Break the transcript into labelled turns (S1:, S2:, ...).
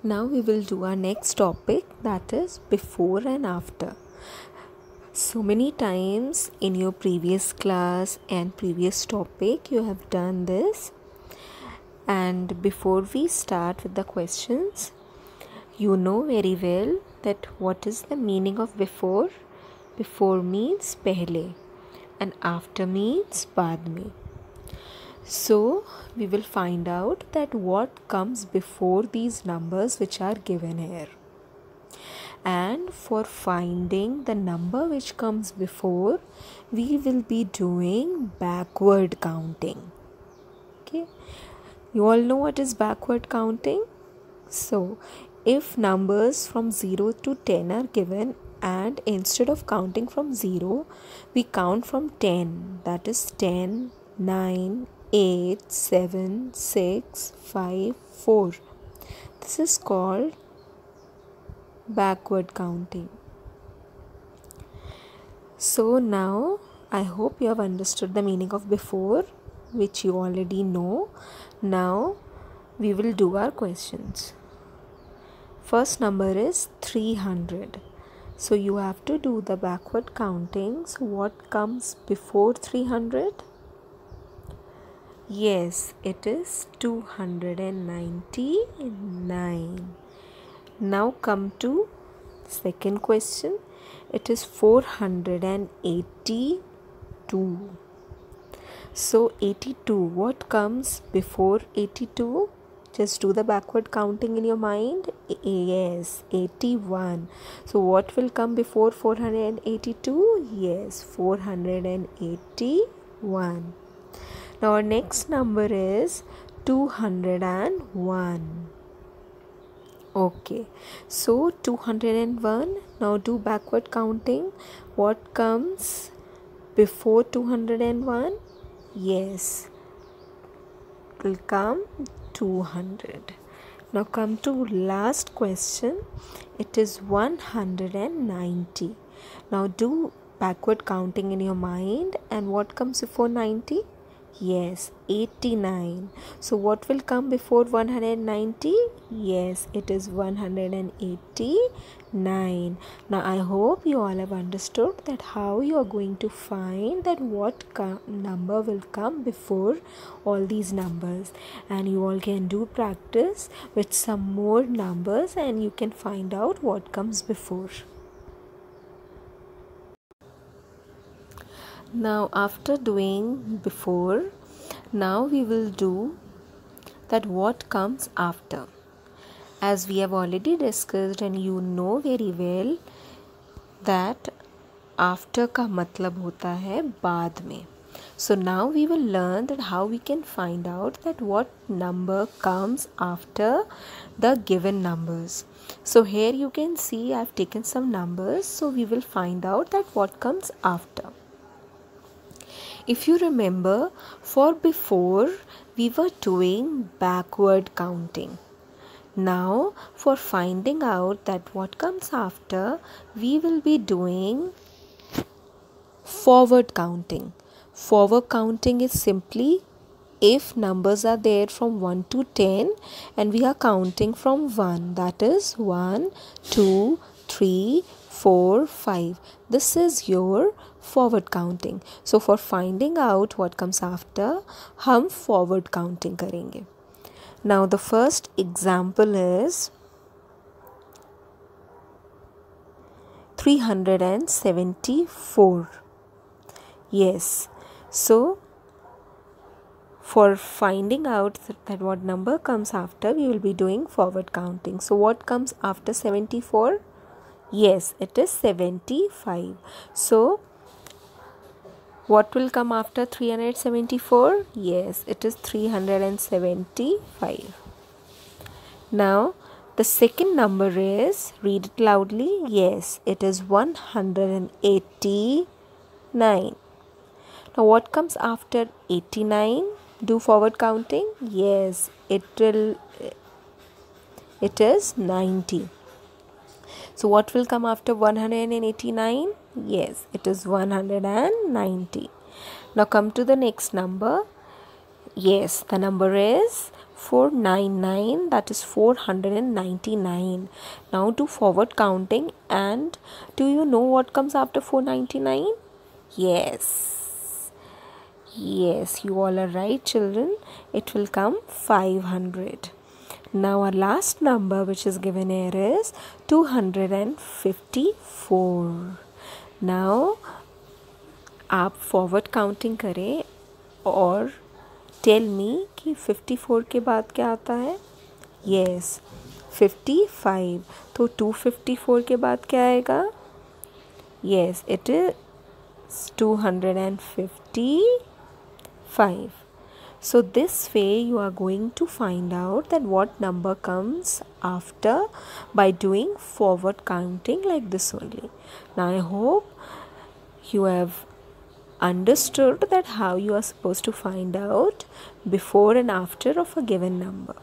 S1: Now we will do our next topic, that is before and after. So many times in your previous class and previous topic you have done this. And before we start with the questions, you know very well that what is the meaning of before. Before means pehle and after means baad mein. So we will find out that what comes before these numbers which are given here. And for finding the number which comes before, we will be doing backward counting. Okay, you all know what is backward counting? So if numbers from 0 to 10 are given, and instead of counting from 0, we count from 10, that is 10, 9, 8, 7, 6, 5, 4. This is called backward counting. So now I hope you have understood the meaning of before, which you already know. Now we will do our questions. First number is 300. So you have to do the backward counting. So what comes before 300? Yes, it is 299. Now come to second question. It is 482. So 82, what comes before 82? Just do the backward counting in your mind. Yes, 81. So what will come before 482? Yes, 481. Now our next number is 201. Okay, so 201. Now do backward counting. What comes before 201? Yes, it will come 200. Now come to last question. It is 190. Now do backward counting in your mind. And what comes before 90? Yes, 89. So what will come before 190? Yes, it is 189. Now I hope you all have understood that how you are going to find that what number will come before all these numbers, and you all can do practice with some more numbers and you can find out what comes before. Now after doing before, now we will do that what comes after. As we have already discussed and you know very well that after का मतलब होता है बाद में. So now we will learn that how we can find out that what number comes after the given numbers. So here you can see I have taken some numbers. So we will find out that what comes after. If you remember, for before we were doing backward counting. Now for finding out that what comes after, we will be doing forward counting. Forward counting is simply if numbers are there from 1 to 10 and we are counting from 1, that is 1, 2, 3, 4, 5. This is your forward counting. So for finding out what comes after, हम forward counting करेंगे. Now the first example is 374. Yes, so for finding out that what number comes after, we will be doing forward counting. So what comes after 74? Yes, it is 75. So what will come after 374? Yes, it is 375. Now the second number is, read it loudly. Yes, it is 189. Now what comes after 89? Do forward counting. Yes, it is 90. So what will come after 189? Yes, it is 190. Now come to the next number. Yes, the number is 499, that is 499. Now do forward counting, and do you know what comes after 499? Yes, you all are right, children. It will come 500. Now our last number which is given here is 254. Now आप forward counting करें और tell me कि 54 के बाद क्या आता है. Yes, 55. तो 254 के बाद क्या आएगा? Yes, it is 255. So this way you are going to find out that what number comes after by doing forward counting like this only. Now I hope you have understood that how you are supposed to find out before and after of a given number.